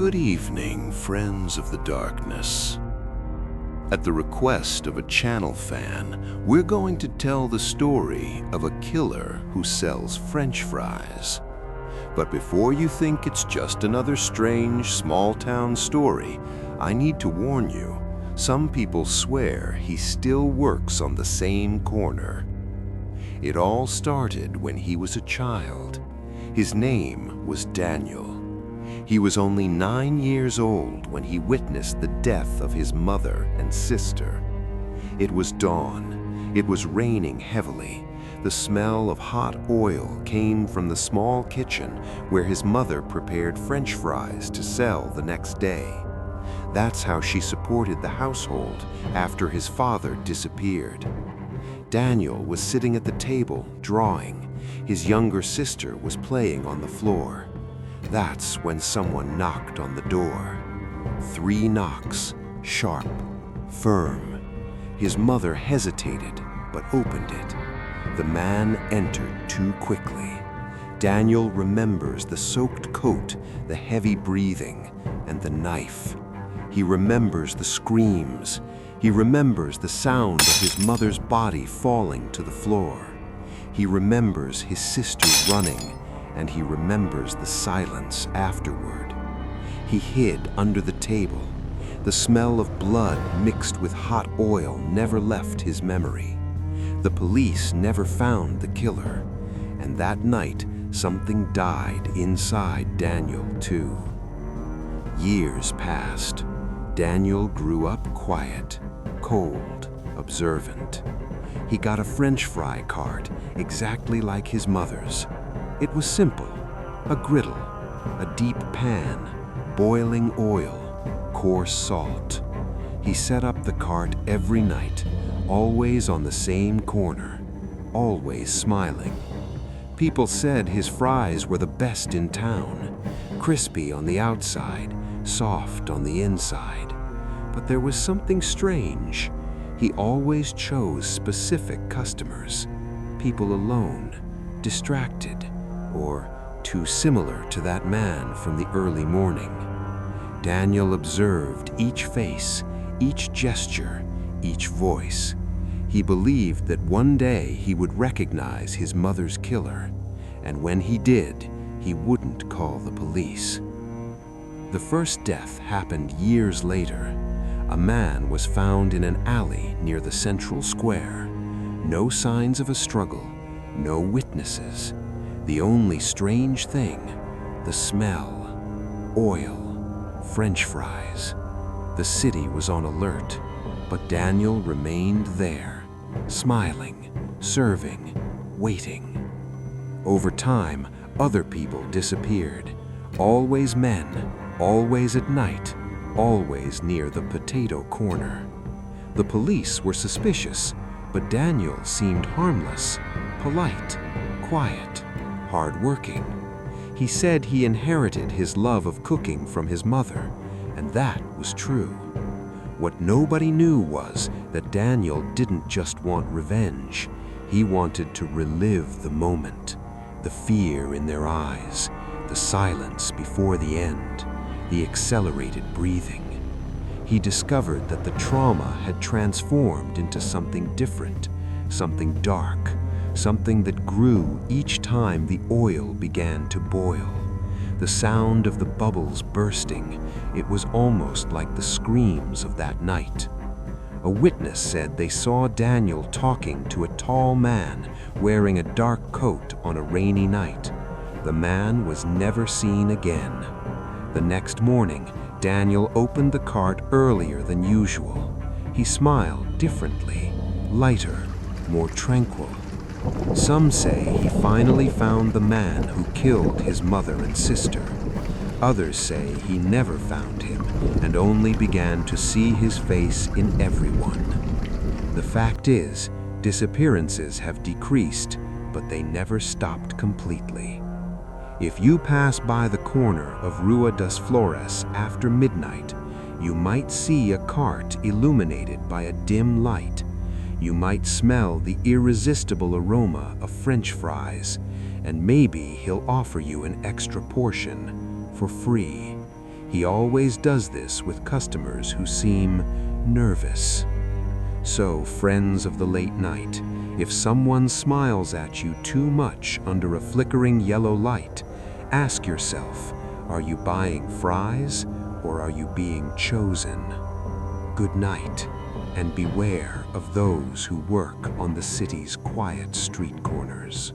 Good evening, friends of the darkness. At the request of a channel fan, we're going to tell the story of a killer who sells French fries. But before you think it's just another strange, small-town story, I need to warn you, some people swear he still works on the same corner. It all started when he was a child. His name was Daniel. He was only 9 years old when he witnessed the death of his mother and sister. It was dawn. It was raining heavily. The smell of hot oil came from the small kitchen where his mother prepared French fries to sell the next day. That's how she supported the household after his father disappeared. Daniel was sitting at the table, drawing. His younger sister was playing on the floor. That's when someone knocked on the door. 3 knocks, sharp, firm. His mother hesitated, but opened it. The man entered too quickly. Daniel remembers the soaked coat, the heavy breathing, and the knife. He remembers the screams. He remembers the sound of his mother's body falling to the floor. He remembers his sister running, and he remembers the silence afterward. He hid under the table. The smell of blood mixed with hot oil never left his memory. The police never found the killer, and that night something died inside Daniel too. Years passed. Daniel grew up quiet, cold, observant. He got a French fry cart exactly like his mother's. It was simple, a griddle, a deep pan, boiling oil, coarse salt. He set up the cart every night, always on the same corner, always smiling. People said his fries were the best in town, crispy on the outside, soft on the inside. But there was something strange. He always chose specific customers, people alone, distracted, or too similar to that man from the early morning. Daniel observed each face, each gesture, each voice. He believed that one day he would recognize his mother's killer, and when he did, he wouldn't call the police. The first death happened years later. A man was found in an alley near the central square. No signs of a struggle, no witnesses. The only strange thing, the smell, oil, French fries. The city was on alert, but Daniel remained there, smiling, serving, waiting. Over time, other people disappeared. Always men, always at night, always near the potato corner. The police were suspicious, but Daniel seemed harmless, polite, quiet, hard-working. He said he inherited his love of cooking from his mother, and that was true. What nobody knew was that Daniel didn't just want revenge. He wanted to relive the moment, the fear in their eyes, the silence before the end, the accelerated breathing. He discovered that the trauma had transformed into something different, something dark, something that grew each time the oil began to boil. The sound of the bubbles bursting, it was almost like the screams of that night. A witness said they saw Daniel talking to a tall man wearing a dark coat on a rainy night. The man was never seen again. The next morning, Daniel opened the cart earlier than usual. He smiled differently, lighter, more tranquil. Some say he finally found the man who killed his mother and sister. Others say he never found him and only began to see his face in everyone. The fact is, disappearances have decreased, but they never stopped completely. If you pass by the corner of Rua das Flores after midnight, you might see a cart illuminated by a dim light. You might smell the irresistible aroma of French fries, and maybe he'll offer you an extra portion for free. He always does this with customers who seem nervous. So, friends of the late night, if someone smiles at you too much under a flickering yellow light, ask yourself, are you buying fries or are you being chosen? Good night, and beware of those who work on the city's quiet street corners.